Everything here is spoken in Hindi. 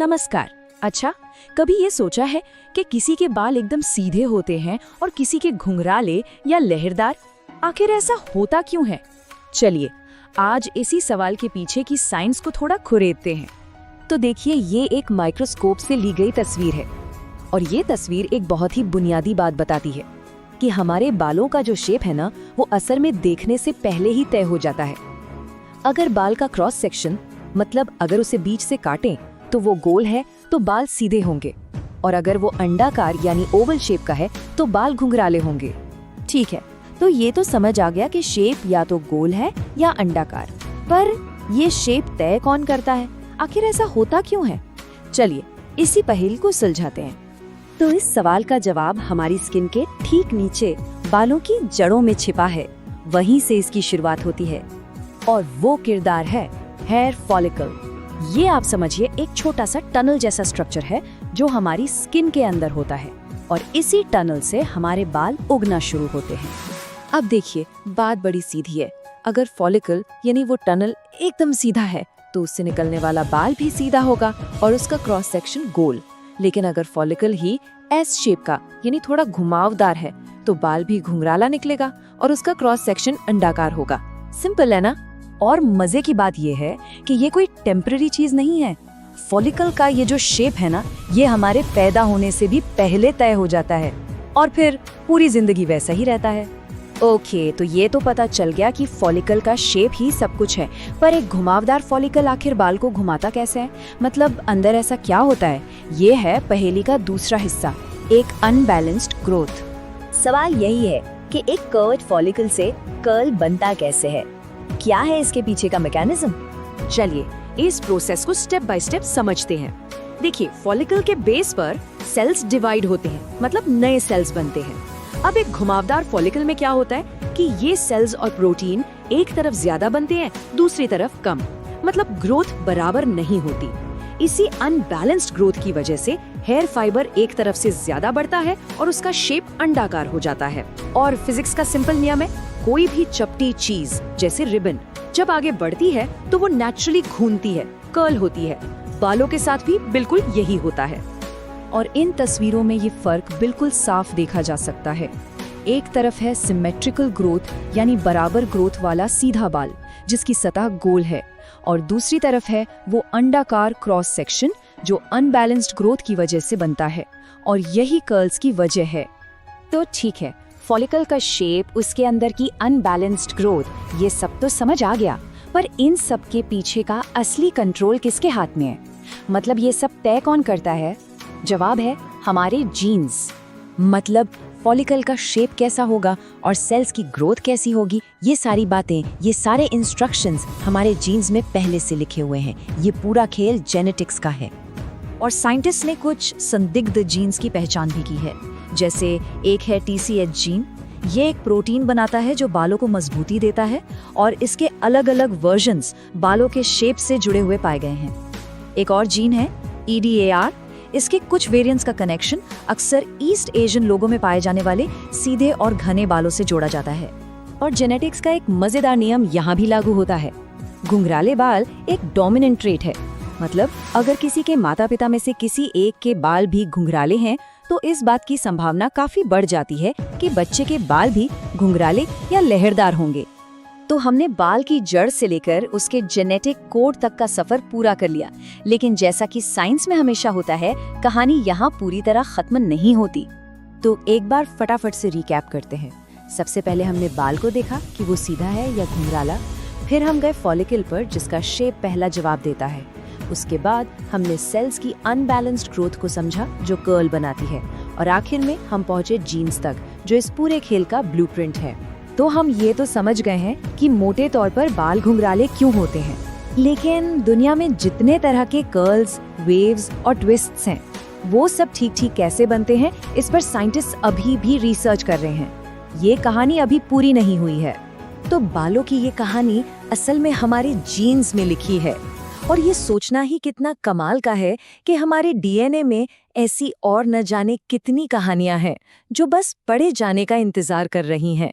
नमस्कार। अच्छा, कभी ये सोचा है कि किसी के बाल एकदम सीधे होते हैं और किसी के घुंघराले या लहरदार? आखिर ऐसा होता क्यों है? चलिए, आज इसी सवाल के पीछे की साइंस को थोड़ा खुरेदते हैं। तो देखिए, ये एक माइक्रोस्कोप से ली गई तस्वीर है और ये तस्वीर एक बहुत ही बुनियादी बात बताती है कि हमारे बालों का जो शेप है ना, वो असल में देखने से पहले ही तय हो जाता है। अगर बाल का क्रॉस सेक्शन, मतलब अगर उसे बीच से काटें तो वो गोल है तो बाल सीधे होंगे, और अगर वो अंडाकार यानी ओवल शेप का है तो बाल घुंघराले होंगे। ठीक है, तो ये तो समझ आ गया कि शेप या तो गोल है या अंडाकार, पर ये शेप तय कौन करता है? आखिर ऐसा होता क्यों है? चलिए इसी पहेली को सुलझाते हैं। तो इस सवाल का जवाब हमारी स्किन के ठीक नीचे बालों की जड़ों में छिपा है। वहीं से इसकी शुरुआत होती है और वो किरदार है हेयर फॉलिकल। ये आप समझिए एक छोटा सा टनल जैसा स्ट्रक्चर है जो हमारी स्किन के अंदर होता है, और इसी टनल से हमारे बाल उगना शुरू होते हैं। अब देखिए, बात बड़ी सीधी है। अगर फॉलिकल यानी वो टनल एकदम सीधा है तो उससे निकलने वाला बाल भी सीधा होगा और उसका क्रॉस सेक्शन गोल। लेकिन अगर फॉलिकल ही एस शेप का यानी थोड़ा घुमावदार है तो बाल भी घुंघराला निकलेगा और उसका क्रॉस सेक्शन अंडाकार होगा। सिंपल है ना? और मजे की बात यह है कि ये कोई टेम्पररी चीज नहीं है। फॉलिकल का ये जो शेप है ना, ये हमारे पैदा होने से भी पहले तय हो जाता है और फिर पूरी जिंदगी वैसा ही रहता है। ओके, तो ये तो पता चल गया कि फॉलिकल का शेप ही सब कुछ है, पर एक घुमावदार फॉलिकल आखिर बाल को घुमाता कैसे है? मतलब अंदर ऐसा क्या होता है? ये है पहेली का दूसरा हिस्सा, एक अनबैलेंस्ड ग्रोथ। सवाल यही है कि एक कर्व्ड फॉलिकल से कर्ल बनता कैसे है? क्या है इसके पीछे का मैकेनिज्म? चलिए इस प्रोसेस को स्टेप बाय स्टेप समझते हैं। देखिए, फॉलिकल के बेस पर सेल्स डिवाइड होते हैं, मतलब नए सेल्स बनते हैं। अब एक घुमावदार फॉलिकल में क्या होता है कि ये सेल्स और प्रोटीन एक तरफ ज्यादा बनते हैं, दूसरी तरफ कम, मतलब ग्रोथ बराबर नहीं होती। इसी अनबैलेंस्ड ग्रोथ की वजह से हेयर फाइबर एक तरफ से ज्यादा बढ़ता है और उसका शेप अंडाकार हो जाता है। और फिजिक्स का सिंपल नियम है, कोई भी चपटी चीज जैसे रिबन जब आगे बढ़ती है तो वो नेचुरली घूमती है, कर्ल होती है। बालों के साथ भी बिल्कुल यही होता है। और इन तस्वीरों में ये फर्क बिल्कुल साफ देखा जा सकता है। एक तरफ है सिमेट्रिकल ग्रोथ यानी बराबर ग्रोथ वाला सीधा बाल जिसकी सतह गोल है, और दूसरी तरफ है वो अंडाकार क्रॉस सेक्शन जो अनबैलेंस्ड ग्रोथ की वजह से बनता है, और यही कर्ल्स की वजह है। तो ठीक है, फॉलिकल का शेप, उसके अंदर की अनबैलेंस्ड ग्रोथ, ये सब तो समझ आ गया, पर इन सब के पीछे का असली कंट्रोल किसके हाथ में है? मतलब ये सब तय कौन करता है? जवाब है हमारे जीन्स। मतलब फॉलिकल का शेप कैसा होगा और सेल्स की ग्रोथ कैसी होगी, ये सारी बातें, ये सारे इंस्ट्रक्शंस हमारे जीन्स में पहले से लिखे हुए हैं। ये पूरा खेल जेनेटिक्स का है। और साइंटिस्ट ने कुछ संदिग्ध जीन्स की पहचान भी की है। जैसे एक है TCH जीन। ये एक प्रोटीन बनाता है जो बालों को मजबूती देता है, और इसके अलग अलग वर्जन्स बालों के शेप से जुड़े हुए पाए गए हैं। एक और जीन है EDAR। इसके कुछ वेरिएंट्स का कनेक्शन अक्सर ईस्ट एशियन लोगों में पाए जाने वाले सीधे और घने बालों से जोड़ा जाता है। और जेनेटिक्स का एक मजेदार नियम यहाँ भी लागू होता है। घुंघराले बाल एक डोमिनेंट ट्रेट है। मतलब अगर किसी के माता पिता में से किसी एक के बाल भी घुंघराले हैं तो इस बात की संभावना काफी बढ़ जाती है कि बच्चे के बाल भी घुंघराले या लहरदार होंगे। तो हमने बाल की जड़ से लेकर उसके जेनेटिक कोड तक का सफर पूरा कर लिया, लेकिन जैसा कि साइंस में हमेशा होता है, कहानी यहाँ पूरी तरह खत्म नहीं होती। तो एक बार फटाफट से रिकैप करते हैं। सबसे पहले हमने बाल को देखा कि वो सीधा है या घुंघराला। फिर हम गए फॉलिकल पर जिसका शेप पहला जवाब देता है। उसके बाद हमने सेल्स की अनबैलेंस्ड ग्रोथ को समझा जो कर्ल बनाती है, और आखिर में हम पहुंचे जीन्स तक जो इस पूरे खेल का ब्लूप्रिंट है। तो हम ये तो समझ गए हैं कि मोटे तौर पर बाल घुंघराले क्यों होते हैं, लेकिन दुनिया में जितने तरह के कर्ल्स, वेव्स और ट्विस्ट्स हैं, वो सब ठीक ठीक कैसे बनते हैं, इस पर साइंटिस्ट अभी भी रिसर्च कर रहे हैं। ये कहानी अभी पूरी नहीं हुई है। तो बालों की ये कहानी असल में हमारे जीन्स में लिखी है, और ये सोचना ही कितना कमाल का है कि हमारे DNA में ऐसी और न जाने कितनी कहानियां हैं जो बस पढ़े जाने का इंतजार कर रही हैं।